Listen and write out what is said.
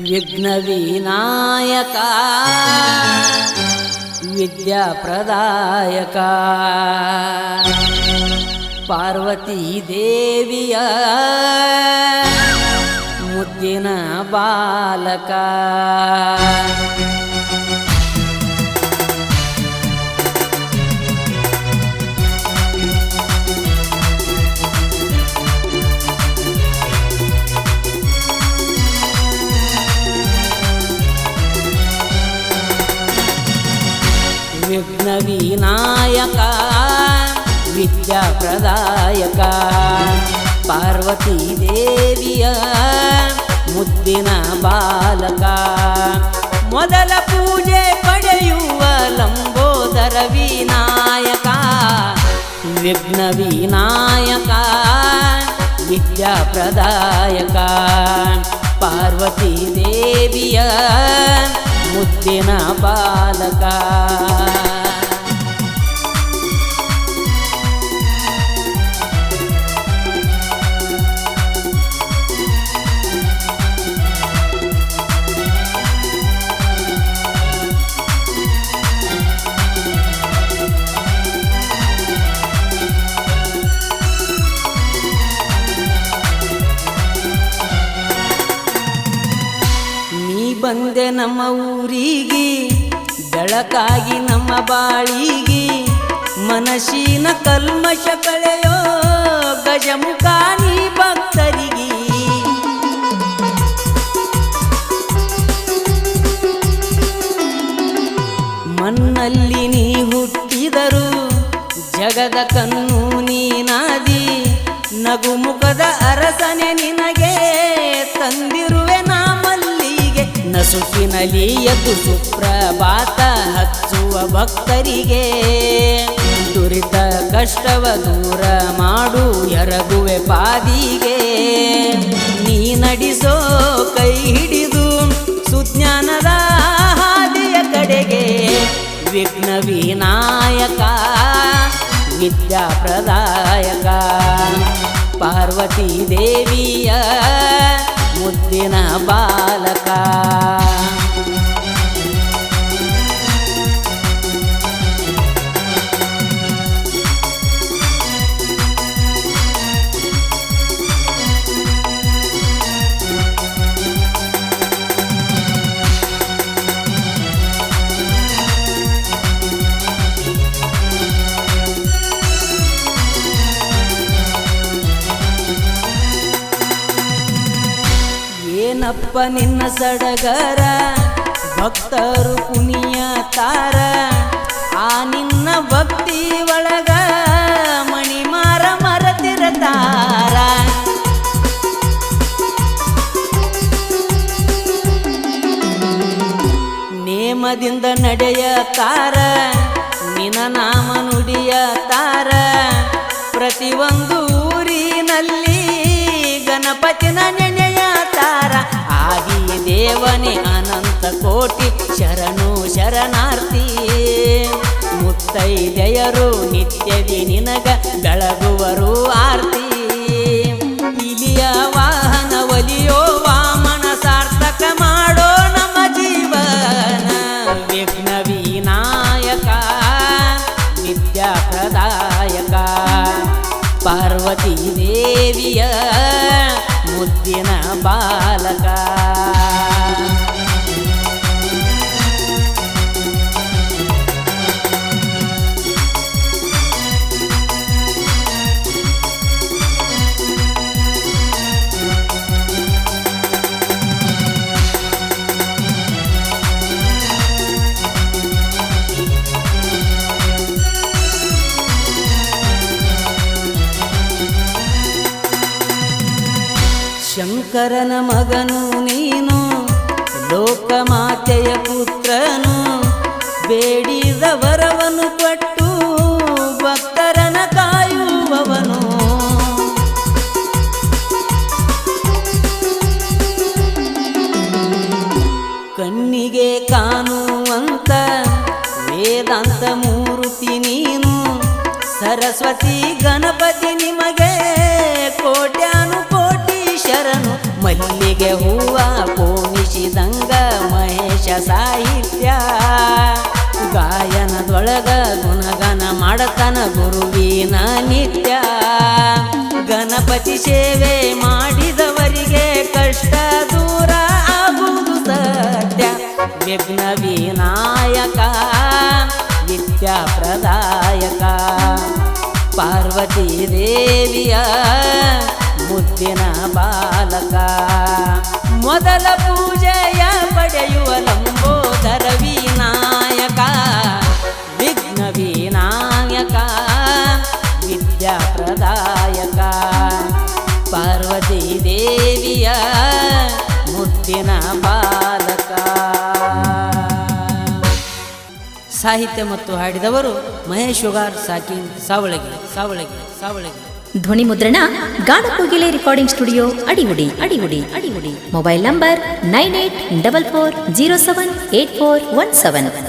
ವಿಘ್ನ ವಿನಾಯಕ ವಿದ್ಯಾ ಪ್ರದಾಯಕ ಪಾರ್ವತಿ ದೇವಿಯ ಮುದ್ದಿನ ಬಾಲಕ ವಿಘ್ನ ವಿನಾಯಕ ವಿದ್ಯಾ ಪ್ರದಾಯಕ ಪಾರ್ವತಿ ದೇವಿಯ ಮುದ್ದಿನ ಬಾಲಕ ಮೊದಲ ಪೂಜೆ ಪಡೆಯುವ ಲಂಬೋದರ ವಿನಾಯಕ ವಿಘ್ನ ವಿನಾಯಕ ವಿದ್ಯಾ ಪ್ರದಾಯಕ ಪಾರ್ವತಿ ದೇವಿಯ ಮುದ್ದಿನ ಬಾಲಕ ಬಂದೆ ನಮ್ಮ ಊರಿಗೆ ಬೆಳಕಾಗಿ ನಮ್ಮ ಬಾಳಿಗೆ ಮನಸ್ಸಿನ ಕಲ್ಮಶ ಕಳೆಯೋ ಗಜಮುಖಾನಿ ಭಕ್ತರಿಗೆ ಮಣ್ಣಲ್ಲಿ ನೀ ಹುಟ್ಟಿದರು ಜಗದ ಕಣ್ಣು ನೀನಾದಿ ನಗುಮುಖದ ಅರಸನೆ ನಿನಗೆ ತಂದಿರುವೆ ನಸುಕಿನಲ್ಲಿ ಎದ್ದು ಸುಪ್ರಭಾತ ಹಚ್ಚುವ ಭಕ್ತರಿಗೆ ದುರಿತ ಕಷ್ಟವ ದೂರ ಮಾಡು ಎರಗುವೆ ಪಾದಿಗೆ ನೀ ನಡೆಸೋ ಕೈ ಹಿಡಿದು ಸುಜ್ಞಾನದ ಹಾದಿಯ ಕಡೆಗೆ ವಿಘ್ನ ವಿನಾಯಕ ವಿದ್ಯಾ ಪ್ರದಾಯಕ ಪಾರ್ವತಿ ದೇವಿಯ ಮುದ್ದಿನ ಬಾಲಕ ಏನಪ್ಪ ನಿನ್ನ ಸಡಗರ ಭಕ್ತರು ಪುನಿಯ ತಾರ ಆ ನಿನ್ನ ಭಕ್ತಿ ಒಳಗ ಮಣಿಮಾರ ಮರತಿರತಾರ ನೇಮದಿಂದ ನಡೆಯ ತಾರ ನಿನ್ನ ನಾಮ ನುಡಿಯ ತಾರ ಪ್ರತಿಯೊಂದು ಊರಿನಲ್ಲಿ ಗಣಪತಿನ ನೆನೆಯ ತಾರ ಆದಿ ದೇವನೇ ಅನಂತ ಕೋಟಿ ಶರಣು ಶರಣಾರ್ಥಿ ಮುತ್ತೈದೆಯರು ನಿತ್ಯದಿ ನಿನಗ ಬೆಳಗುವರು ಆರ್ತಿ ಇಲಿಯ ವಾಹನ ಒಲಿಯೋ ವಾಮನ ಸಾರ್ಥಕ ಮಾಡೋ ನಮ್ಮ ಜೀವನ ವಿಘ್ನ ವಿನಾಯಕ ವಿದ್ಯಾ ಪ್ರದಾಯಕ ಪಾರ್ವತಿ ದೇವಿಯ ಮುದ್ದಿನ ಬಾಲಕ ಶಂಕರನ ಮಗನು ನೀನು ಲೋಕಮಾತೆಯ ಪುತ್ರನು ಬೇಡಿದ ವರವನ್ನು ಕೊಟ್ಟು ಭಕ್ತರನ ಕಾಯುವವನು ಕಣ್ಣಿಗೆ ಕಾಣುವಂತ ವೇದಾಂತ ಮೂರ್ತಿ ನೀನು ಸರಸ್ವತಿ ಗಣಪತಿ ನಿಮಗೆ ಕೋಟ್ಯಾನು ಕೋಟಿ ಶರಣು ಮಲ್ಲಿಗೆ ಹೂವ ಪೋಣಿಸಿದಂಗ ಮಹೇಶ ಸಾಹಿತ್ಯ ಗಾಯನದೊಳಗ ಗುಣಗಾನ ಮಾಡತನ ಗುರುವಿನ ನಿತ್ಯ ಗಣಪತಿ ಸೇವೆ ಮಾಡಿದವರಿಗೆ ಕಷ್ಟ ದೂರ ಆಗುವುದು ಸತ್ಯ ವಿಘ್ನ ವಿನಾಯಕ ವಿದ್ಯಾ ಪ್ರದಾಯಕ ಪಾರ್ವತಿ ದೇವಿಯ ಮುದ್ದಿನ ಬಾಲಕ ಮೊದಲ ಪೂಜೆಯ ಪಡೆಯುವ ಲಂಬೋದರ ವಿನಾಯಕ ವಿಘ್ನ ವಿನಾಯಕ ವಿದ್ಯಾ ಪ್ರದಾಯಕ ಪಾರ್ವತಿ ದೇವಿಯ ಮುದ್ದಿನ ಬಾಲಕ. ಸಾಹಿತ್ಯ ಮತ್ತು ಹಾಡಿದವರು ಮಹೇಶ್ ಶುಗಾರ್ ಸಾಕಿನ್ ಸಾವಳಗಿ ಸಾವಳಗಿ ಸಾವಳಗಿ. ಧ್ವನಿ ಮುದ್ರಣ Ganakogile recording studio Adigudi. Mobile number 9844078417.